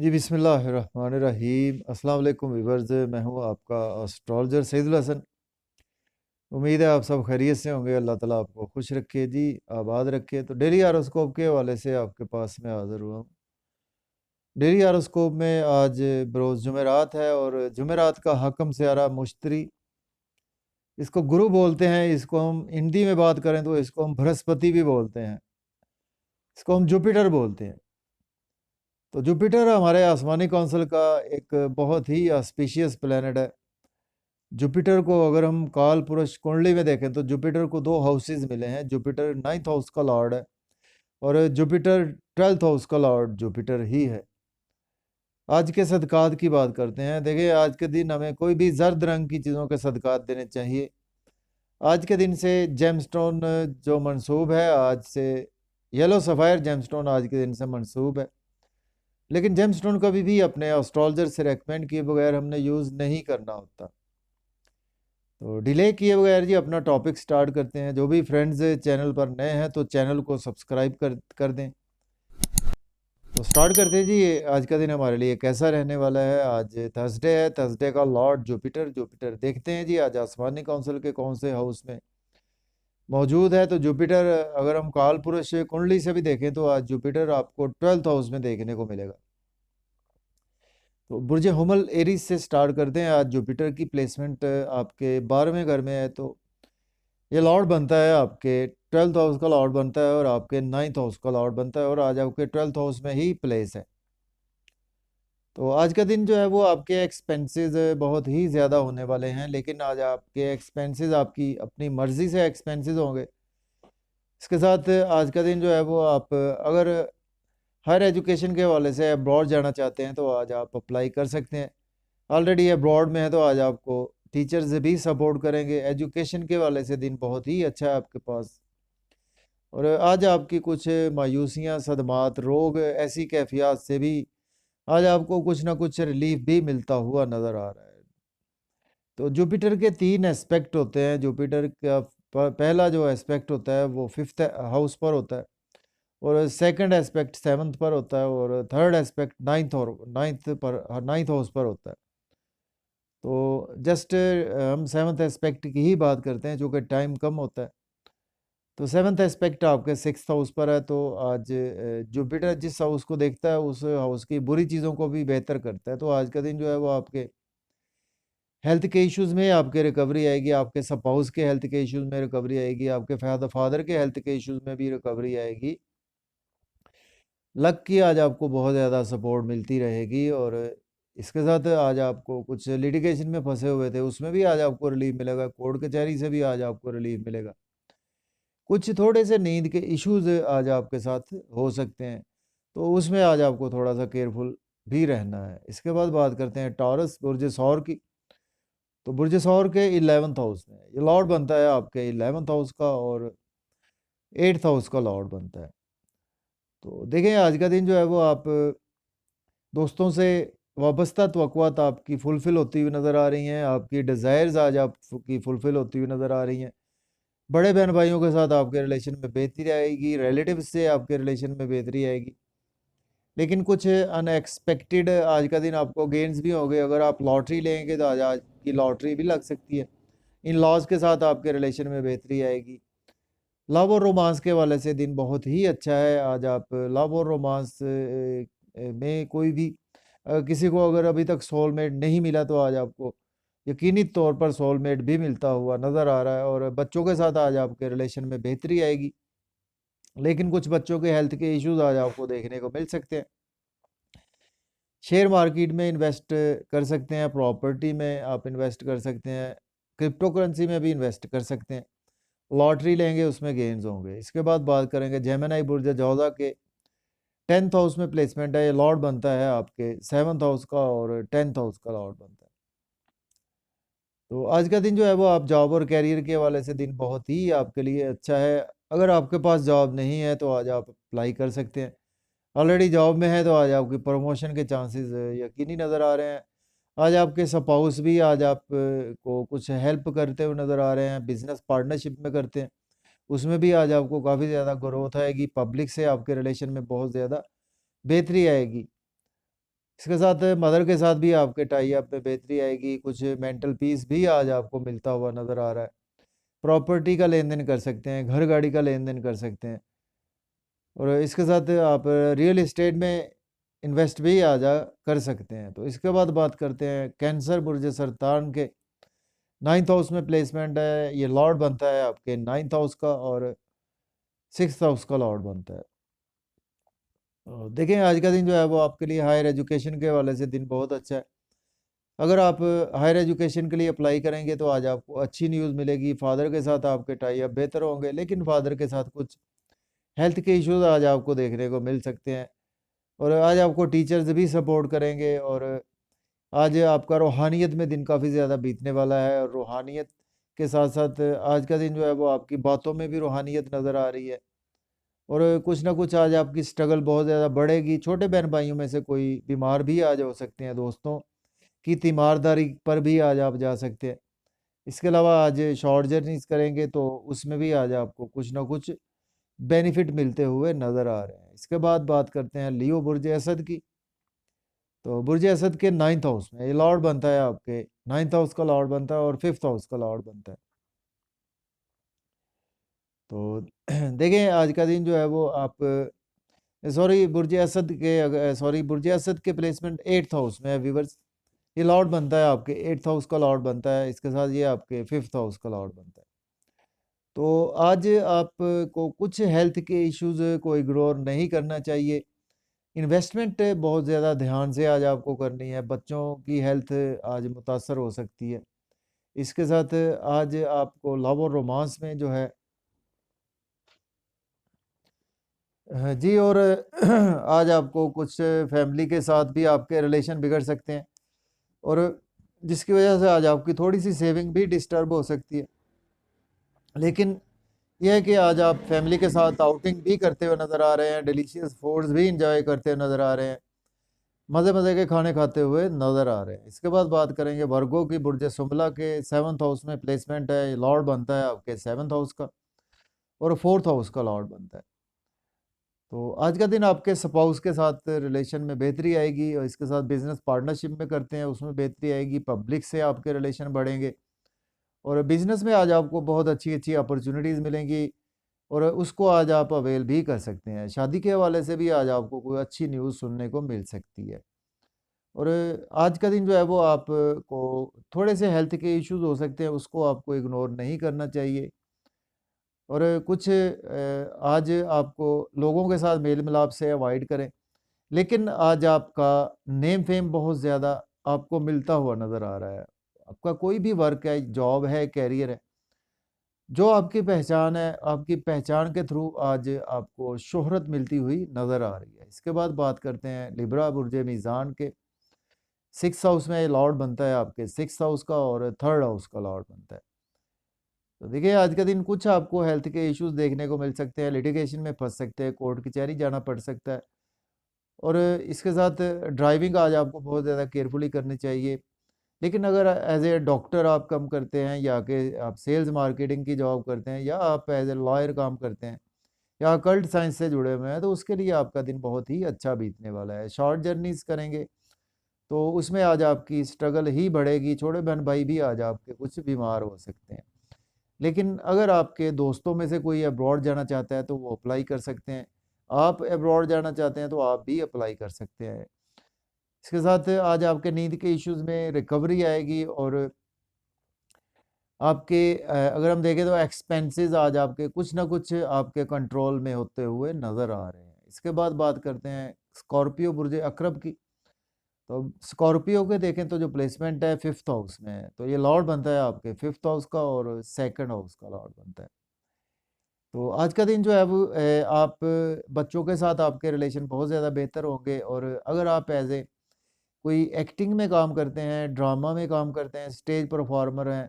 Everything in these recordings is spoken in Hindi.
जी बिस्मिल्लाहिर्रहमानिर्रहीम। अस्सलाम वालेकुम व्यूअर्स, मैं हूँ आपका एस्ट्रोलॉजर सईदुल हसन। उम्मीद है आप सब खैरियत से होंगे। अल्लाह ताला आपको खुश रखे जी, आबाद रखे। तो डेली हॉरोस्कोप के हवाले से आपके पास में हाज़िर हुआ हूँ। डेली हॉरोस्कोप में आज बरोज़ जुमेरात है और जुमेरात का हकम सियारा मुश्तरी, इसको गुरु बोलते हैं। इसको हम हिंदी में बात करें तो इसको हम बृहस्पति भी बोलते हैं, इसको हम जुपिटर बोलते हैं। तो जुपिटर हमारे आसमानी कौंसिल का एक बहुत ही ऑस्पिशियस प्लैनेट है। जुपिटर को अगर हम काल पुरुष कुंडली में देखें तो जुपिटर को दो हाउसेस मिले हैं। जुपिटर 9th हाउस का लॉर्ड है और जुपिटर 12th हाउस का लॉर्ड जुपिटर ही है। आज के सदकात की बात करते हैं। देखिए, आज के दिन हमें कोई भी जर्द रंग की चीज़ों के सदकात देने चाहिए। आज के दिन से जेमस्टोन जो मंसूब है, आज से येलो सफ़ायर जेमस्टोन आज के दिन से मंसूब है। लेकिन जेमस्टोन कभी भी अपने एस्ट्रोलॉजर से रेकमेंड किए बगैर हमने यूज़ नहीं करना होता। तो डिले किए बगैर जी अपना टॉपिक स्टार्ट करते हैं। जो भी फ्रेंड्स चैनल पर नए हैं तो चैनल को सब्सक्राइब कर दें। तो स्टार्ट करते हैं जी। आज का दिन हमारे लिए कैसा रहने वाला है। आज थर्सडे है, थर्सडे का लॉर्ड जुपिटर। जुपिटर देखते हैं जी आज आसमानी काउंसिल के कौन से हाउस में मौजूद है। तो जुपिटर अगर हम काल पुरुष कुंडली से भी देखें तो आज जुपिटर आपको 12th हाउस में देखने को मिलेगा। तो बुर्ज हुमल एरीज से स्टार्ट करते हैं। आज जुपिटर की प्लेसमेंट आपके 12वें घर में है, तो ये लॉर्ड बनता है आपके 12th हाउस का लॉर्ड बनता है और आपके 9th हाउस का लॉर्ड बनता है और आज आपके 12th हाउस में ही प्लेस है। तो आज का दिन जो है वो आपके एक्सपेंसेस बहुत ही ज़्यादा होने वाले हैं, लेकिन आज आपके एक्सपेंसेस आपकी अपनी मर्ज़ी से एक्सपेंसेस होंगे। इसके साथ आज का दिन जो है वो आप अगर हायर एजुकेशन के हवाले से अब्रॉड जाना चाहते हैं तो आज आप अप्लाई कर सकते हैं। ऑलरेडी अब्रॉड में है तो आज आपको टीचर्स भी सपोर्ट करेंगे। एजुकेशन के हवाले से दिन बहुत ही अच्छा है आपके पास। और आज आपकी कुछ मायूसियाँ, सदमात, रोग, ऐसी कैफियत से भी आज आपको कुछ ना कुछ रिलीफ भी मिलता हुआ नज़र आ रहा है। तो जुपिटर के 3 एस्पेक्ट होते हैं। जुपिटर का पहला जो एस्पेक्ट होता है वो 5th हाउस पर होता है और सेकंड एस्पेक्ट 7th पर होता है और थर्ड एस्पेक्ट 9th हाउस पर होता है। तो जस्ट हम 7th एस्पेक्ट की ही बात करते हैं, चूँकि टाइम कम होता है। तो 7th एस्पेक्ट आपके 6th हाउस पर है। तो आज जुपिटर जिस हाउस को देखता है उस हाउस की बुरी चीज़ों को भी बेहतर करता है। तो आज का दिन जो है वो आपके हेल्थ के इश्यूज़ में आपके रिकवरी आएगी, आपके स्पाउस के हेल्थ के इश्यूज़ में रिकवरी आएगी, आपके फादर के हेल्थ के इश्यूज़ में भी रिकवरी आएगी। लक की आज आपको बहुत ज़्यादा सपोर्ट मिलती रहेगी और इसके साथ आज आपको कुछ लिटिगेशन में फंसे हुए थे उसमें भी आज आपको रिलीफ मिलेगा। कोर्ट कचहरी से भी आज आपको रिलीफ मिलेगा। कुछ थोड़े से नींद के इश्यूज़ आज आपके साथ हो सकते हैं, तो उसमें आज आपको थोड़ा-सा केयरफुल भी रहना है। इसके बाद बात करते हैं टॉरस बुर्ज सौर की। तो बुर्ज सौर के 11th हाउस में ये लॉर्ड बनता है आपके 11th हाउस का और 8th हाउस का लॉर्ड बनता है। तो देखें, आज का दिन जो है वो आप दोस्तों से वाबस्ता तवक्कुआत आपकी फुलफ़िल होती हुई नज़र आ रही हैं। आपकी डिज़ायर्स आज आपकी फुलफ़िल होती हुई नज़र आ रही हैं। बड़े बहन-भाइयों के साथ आपके रिलेशन में बेहतरी आएगी, रिलेटिव्स से आपके रिलेशन में बेहतरी आएगी। लेकिन कुछ अनएक्सपेक्टेड आज का दिन आपको गेन्स भी होंगे। अगर आप लॉटरी लेंगे तो आज की लॉटरी भी लग सकती है। इन-लॉज़ के साथ आपके रिलेशन में बेहतरी आएगी। लव और रोमांस के हवाले से दिन बहुत ही अच्छा है। आज आप लव और रोमांस में कोई भी किसी को अगर अभी तक सोलमेट नहीं मिला तो आज आपको यकीनी तौर पर सोलमेट भी मिलता हुआ नज़र आ रहा है और बच्चों के साथ आज आपके रिलेशन में बेहतरी आएगी। लेकिन कुछ बच्चों के हेल्थ के इश्यूज़ आज आपको देखने को मिल सकते हैं। शेयर मार्केट में इन्वेस्ट कर सकते हैं, प्रॉपर्टी में आप इन्वेस्ट कर सकते हैं, क्रिप्टो करेंसी में भी इन्वेस्ट कर सकते हैं। लॉटरी लेंगे उसमें गेन्स होंगे। इसके बाद बात करेंगे जेमिनी बुर्ज जौज़ा के 10th हाउस में प्लेसमेंट है। ये लॉर्ड बनता है आपके 7th हाउस का और 10th हाउस का लॉर्ड बनता है। तो आज का दिन जो है वो आप जॉब और करियर के हवाले से दिन बहुत ही आपके लिए अच्छा है। अगर आपके पास जॉब नहीं है तो आज आप अप्लाई कर सकते हैं। ऑलरेडी जॉब में है तो आज आपकी प्रमोशन के चांसेस यकीनी नज़र आ रहे हैं। आज आपके स्पाउस भी आज आप को कुछ हेल्प करते हुए नज़र आ रहे हैं, बिज़नेस पार्टनरशिप में करते हैं। उसमें भी आज आपको काफ़ी ज़्यादा ग्रोथ आएगी। पब्लिक से आपके रिलेशन में बहुत ज़्यादा बेहतरी आएगी। इसके साथ मदर के साथ भी आपके टाई अप में बेहतरी आएगी, कुछ मेंटल पीस भी आज आपको मिलता हुआ नज़र आ रहा है। प्रॉपर्टी का लेन देन कर सकते हैं, घर गाड़ी का लेन देन कर सकते हैं, और इसके साथ आप रियल एस्टेट में इन्वेस्ट भी आ जा कर सकते हैं। तो इसके बाद बात करते हैं कैंसर बुर्ज सरतान के 9th हाउस में प्लेसमेंट है। ये लॉर्ड बनता है आपके 9th हाउस का और 6th हाउस का लॉर्ड बनता है। देखें आज का दिन जो है वो आपके लिए हायर एजुकेशन के हवाले से दिन बहुत अच्छा है। अगर आप हायर एजुकेशन के लिए अप्लाई करेंगे तो आज आपको अच्छी न्यूज़ मिलेगी। फादर के साथ आपके टाई अप बेहतर होंगे, लेकिन फादर के साथ कुछ हेल्थ के इश्यूज आज आपको देखने को मिल सकते हैं। और आज आपको टीचर्स भी सपोर्ट करेंगे, और आज आपका रूहानियत में दिन काफ़ी ज़्यादा बीतने वाला है। और रूहानियत के साथ साथ आज का दिन जो है वो आपकी बातों में भी रूहानियत नज़र आ रही है, और कुछ ना कुछ आज आपकी स्ट्रगल बहुत ज़्यादा बढ़ेगी। छोटे बहन भाइयों में से कोई बीमार भी आज हो सकते हैं, दोस्तों की तीमारदारी पर भी आज आप जा सकते हैं। इसके अलावा आज शॉर्ट जर्नीज करेंगे तो उसमें भी आज आपको कुछ ना कुछ बेनिफिट मिलते हुए नज़र आ रहे हैं। इसके बाद बात करते हैं लियो बुर्ज असद की। तो बुर्ज असद के 9th हाउस में ये लॉर्ड बनता है, आपके 9th हाउस का लॉर्ड बनता है और 5th हाउस का लॉर्ड बनता है। तो देखें आज का दिन जो है वो आप बुर्ज असद के प्लेसमेंट 8th हाउस में है व्यूवर्स। ये लॉर्ड बनता है आपके 8th हाउस का लॉर्ड बनता है, इसके साथ ये आपके 5th हाउस का लॉर्ड बनता है। तो आज आपको कुछ हेल्थ के इश्यूज को इग्नोर नहीं करना चाहिए। इन्वेस्टमेंट बहुत ज़्यादा ध्यान से आज आपको करनी है, बच्चों की हेल्थ आज मुतासर हो सकती है। इसके साथ आज आपको लव और रोमांस में जो है जी, और आज आपको कुछ फैमिली के साथ भी आपके रिलेशन बिगड़ सकते हैं, और जिसकी वजह से आज आपकी थोड़ी सी सेविंग भी डिस्टर्ब हो सकती है। लेकिन यह है कि आज आप फैमिली के साथ आउटिंग भी करते हुए नज़र आ रहे हैं, डिलीशियस फूड्स भी इंजॉय करते हुए नज़र आ रहे हैं, मज़े मज़े के खाने खाते हुए नज़र आ रहे हैं। इसके बाद बात करेंगे वर्गो की। बुर्ज सुमला के 7th हाउस में प्लेसमेंट है। लॉर्ड बनता है आपके 7th हाउस का और 4th हाउस का लॉर्ड बनता है। तो आज का दिन आपके स्पाउस के साथ रिलेशन में बेहतरी आएगी, और इसके साथ बिजनेस पार्टनरशिप में करते हैं उसमें बेहतरी आएगी। पब्लिक से आपके रिलेशन बढ़ेंगे, और बिजनेस में आज आपको बहुत अच्छी अच्छी अपॉर्चुनिटीज़ मिलेंगी, और उसको आज आप अवेल भी कर सकते हैं। शादी के हवाले से भी आज आपको कोई अच्छी न्यूज़ सुनने को मिल सकती है। और आज का दिन जो है वो आपको थोड़े से हेल्थ के इश्यूज हो सकते हैं, उसको आपको इग्नोर नहीं करना चाहिए। और कुछ आज आपको लोगों के साथ मेल मिलाप से अवॉइड करें। लेकिन आज आपका नेम फेम बहुत ज़्यादा आपको मिलता हुआ नज़र आ रहा है। आपका कोई भी वर्क है, जॉब है, कैरियर है, जो आपकी पहचान है, आपकी पहचान के थ्रू आज आपको शोहरत मिलती हुई नज़र आ रही है। इसके बाद बात करते हैं लिब्रा बुर्ज मीज़ान के 6th हाउस में लॉर्ड बनता है आपके 6th हाउस का, और 3rd हाउस का लॉर्ड बनता है। तो देखिए आज का दिन कुछ आपको हेल्थ के इश्यूज देखने को मिल सकते हैं, लिटिगेशन में फंस सकते हैं, कोर्ट कचहरी जाना पड़ सकता है। और इसके साथ ड्राइविंग आज आपको बहुत ज़्यादा केयरफुली करनी चाहिए। लेकिन अगर एज ए डॉक्टर आप काम करते हैं, या कि आप सेल्स मार्केटिंग की जॉब करते हैं, या आप एज ए लॉयर काम करते हैं, या अकल्ट साइंस से जुड़े हुए हैं, तो उसके लिए आपका दिन बहुत ही अच्छा बीतने वाला है। शॉर्ट जर्नीज करेंगे तो उसमें आज आपकी स्ट्रगल ही बढ़ेगी। छोटे बहन भाई भी आज आपके कुछ बीमार हो सकते हैं। लेकिन अगर आपके दोस्तों में से कोई अब्रॉड जाना चाहता है तो वो अप्लाई कर सकते हैं। आप अब्रॉड जाना चाहते हैं तो आप भी अप्लाई कर सकते हैं। इसके साथ आज आपके नींद के इश्यूज में रिकवरी आएगी, और आपके अगर हम देखें तो एक्सपेंसेस आज आपके कुछ ना कुछ आपके कंट्रोल में होते हुए नज़र आ रहे हैं। इसके बाद बात करते हैं स्कॉर्पियो बुर्ज अकरब की। तो स्कॉर्पियो के देखें तो जो प्लेसमेंट है 5th हाउस में है, तो ये लॉर्ड बनता है आपके 5th हाउस का, और 2nd हाउस का लॉर्ड बनता है। तो आज का दिन जो है वो आप बच्चों के साथ आपके रिलेशन बहुत ज़्यादा बेहतर होंगे। और अगर आप एज ए कोई एक्टिंग में काम करते हैं, ड्रामा में काम करते हैं, स्टेज परफॉर्मर हैं,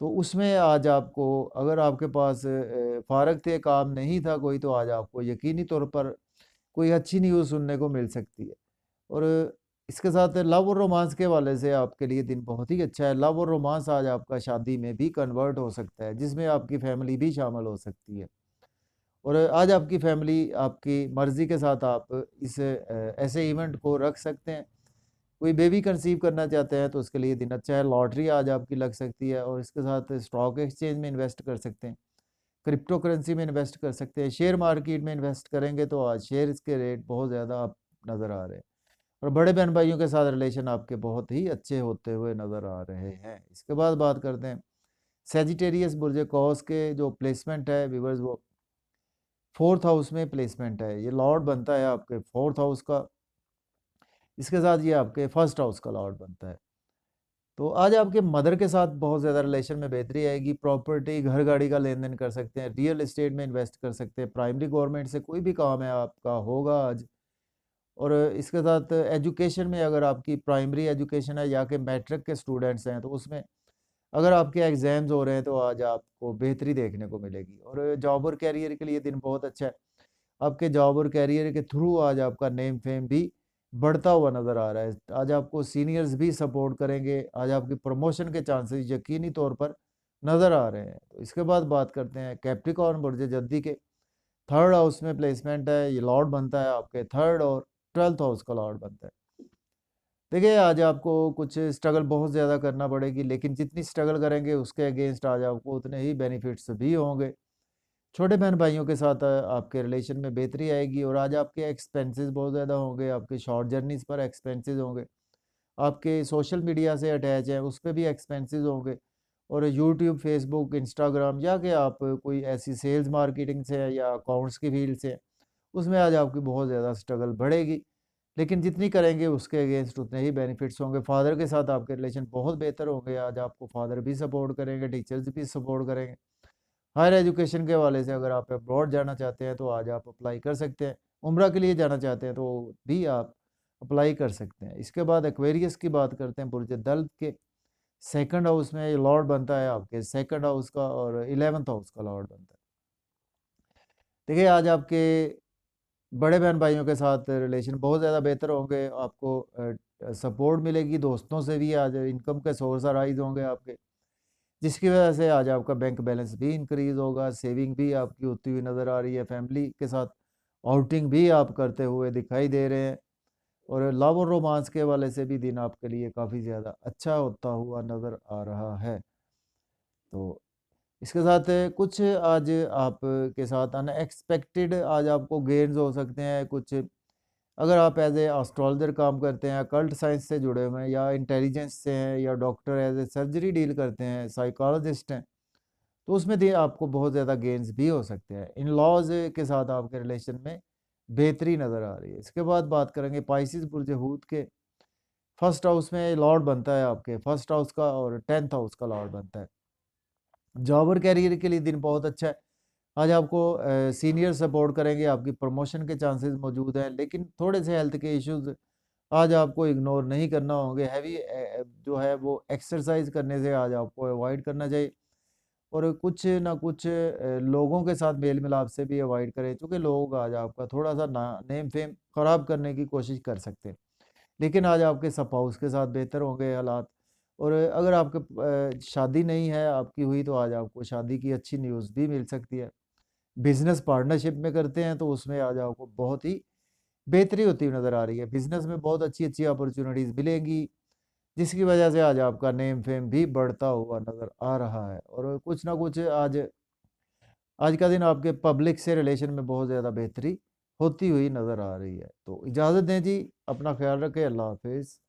तो उसमें आज आपको, अगर आपके पास फ़ारग थे, काम नहीं था कोई, तो आज आपको यकीनी तौर पर कोई अच्छी न्यूज़ सुनने को मिल सकती है। और इसके साथ लव और रोमांस के हवाले से आपके लिए दिन बहुत ही अच्छा है। लव और रोमांस आज आपका शादी में भी कन्वर्ट हो सकता है, जिसमें आपकी फैमिली भी शामिल हो सकती है। और आज आपकी फैमिली आपकी मर्ज़ी के साथ आप इस ऐसे इवेंट को रख सकते हैं। कोई बेबी कंसीव करना चाहते हैं तो उसके लिए दिन अच्छा है। लॉटरी आज आपकी लग सकती है, और इसके साथ स्टॉक एक्सचेंज में इन्वेस्ट कर सकते हैं, क्रिप्टो करेंसी में इन्वेस्ट कर सकते हैं, शेयर मार्केट में इन्वेस्ट करेंगे तो आज शेयर के रेट बहुत ज़्यादा आप नज़र आ रहे हैं। और बड़े बहन भाइयों के साथ रिलेशन आपके बहुत ही अच्छे होते हुए नज़र आ रहे हैं। इसके बाद बात करते हैं सेजिटेरियस बुर्ज कॉस के जो प्लेसमेंट है व्यूअर्स, वो फोर्थ हाउस में प्लेसमेंट है। ये लॉर्ड बनता है आपके फोर्थ हाउस का, इसके साथ ये आपके फर्स्ट हाउस का लॉर्ड बनता है। तो आज आपके मदर के साथ बहुत ज़्यादा रिलेशन में बेहतरी आएगी। प्रॉपर्टी, घर गाड़ी का लेन देन कर सकते हैं, रियल एस्टेट में इन्वेस्ट कर सकते हैं, प्राइमरी गवर्नमेंट से कोई भी काम है आपका होगा आज। और इसके साथ एजुकेशन में अगर आपकी प्राइमरी एजुकेशन है या कि मैट्रिक के स्टूडेंट्स हैं तो उसमें अगर आपके एग्ज़ाम्स हो रहे हैं तो आज आपको बेहतरी देखने को मिलेगी। और जॉब और कैरियर के लिए दिन बहुत अच्छा है। आपके जॉब और कैरियर के थ्रू आज आपका नेम फेम भी बढ़ता हुआ नज़र आ रहा है। आज आपको सीनियर्स भी सपोर्ट करेंगे, आज आपकी प्रमोशन के चांसेस यकीनी तौर पर नज़र आ रहे हैं। तो इसके बाद बात करते हैं कैप्रिकॉर्न बुर्ज जद्दी के थर्ड हाउस में प्लेसमेंट है। ये लॉर्ड बनता है आपके थर्ड और ट्वेल्थ हाउस का लॉर्ड बनता है। देखिए आज आपको कुछ स्ट्रगल बहुत ज़्यादा करना पड़ेगी, लेकिन जितनी स्ट्रगल करेंगे उसके अगेंस्ट आज आपको उतने ही बेनिफिट्स भी होंगे। छोटे बहन भाइयों के साथ आपके रिलेशन में बेहतरी आएगी, और आज आपके एक्सपेंसेस बहुत ज़्यादा होंगे, आपके शॉर्ट जर्नीज़ पर एक्सपेंसेस होंगे, आपके सोशल मीडिया से अटैच है उस पे भी एक्सपेंसेस होंगे, और यूट्यूब, फेसबुक, इंस्टाग्राम या कि आप कोई ऐसी सेल्स मार्केटिंग से है या अकाउंट्स की फील्ड से है, उसमें आज आपकी बहुत ज़्यादा स्ट्रगल बढ़ेगी। लेकिन जितनी करेंगे उसके अगेंस्ट उतने ही बेनिफिट्स होंगे। फादर के साथ आपके रिलेशन बहुत बेहतर होंगे, आज आपको फादर भी सपोर्ट करेंगे, टीचर्स भी सपोर्ट करेंगे। हायर एजुकेशन के हवाले से अगर आप अब्रॉड जाना चाहते हैं तो आज आप अप्लाई कर सकते हैं। उम्रा के लिए जाना चाहते हैं तो भी आप अप्लाई कर सकते हैं। इसके बाद एक्वेरियस की बात करते हैं। बुर्ज दल्त के सेकंड हाउस में ये लॉर्ड बनता है आपके सेकंड हाउस का, और 11th हाउस का लॉर्ड बनता है। देखिए आज आपके बड़े बहन भाइयों के साथ रिलेशन बहुत ज़्यादा बेहतर होंगे, आपको सपोर्ट मिलेगी दोस्तों से भी, आज इनकम के सोर्स अराइज होंगे आपके, जिसकी वजह से आज आपका बैंक बैलेंस भी इंक्रीज़ होगा, सेविंग भी आपकी होती हुई नज़र आ रही है, फैमिली के साथ आउटिंग भी आप करते हुए दिखाई दे रहे हैं, और लव और रोमांस के हवाले से भी दिन आपके लिए काफ़ी ज़्यादा अच्छा होता हुआ नज़र आ रहा है। तो इसके साथ कुछ आज आपके साथ अनएक्सपेक्टेड आज आपको गेन्स हो सकते हैं। कुछ अगर आप एज ए एस्ट्रोलॉजर काम करते हैं, कल्ट साइंस से जुड़े हुए हैं, या इंटेलिजेंस से हैं, या doctor as a surgery deal करते हैं, साइकोलॉजिस्ट हैं, तो उसमें भी आपको बहुत ज़्यादा गेन्स भी हो सकते हैं। इन लॉज के साथ आपके रिलेशन में बेहतरी नज़र आ रही है। इसके बाद बात करेंगे पाइसिस बुर्ज हूत के फर्स्ट हाउस में लॉर्ड बनता है आपके फर्स्ट हाउस का, और 10th हाउस का लॉर्ड बनता है। जॉब और कैरियर के लिए दिन बहुत अच्छा है। आज आपको सीनियर सपोर्ट करेंगे, आपकी प्रमोशन के चांसेस मौजूद हैं, लेकिन थोड़े से हेल्थ के इश्यूज आज आपको इग्नोर नहीं करना होंगे। हैवी जो है वो एक्सरसाइज करने से आज आपको अवॉइड करना चाहिए, और कुछ ना कुछ लोगों के साथ मेल मिलाप से भी अवॉइड करें, क्योंकि लोग आज आपका थोड़ा सा नेम फेम ख़राब करने की कोशिश कर सकते हैं। लेकिन आज आपके स्पाउस के साथ बेहतर होंगे हालात। और अगर आपके शादी नहीं है आपकी हुई तो आज आपको शादी की अच्छी न्यूज़ भी मिल सकती है। बिज़नेस पार्टनरशिप में करते हैं तो उसमें आज आपको बहुत ही बेहतरी होती हुई नज़र आ रही है। बिज़नेस में बहुत अच्छी-अच्छी अपॉर्च्युनिटीज़ मिलेंगी, जिसकी वजह से आज आपका नेम फेम भी बढ़ता हुआ नज़र आ रहा है। और कुछ ना कुछ आज आज का दिन आपके पब्लिक से रिलेशन में बहुत ज़्यादा बेहतरी होती हुई नज़र आ रही है। तो इजाज़त दें जी, अपना ख़्याल रखें, अल्लाह हाफ़िज़।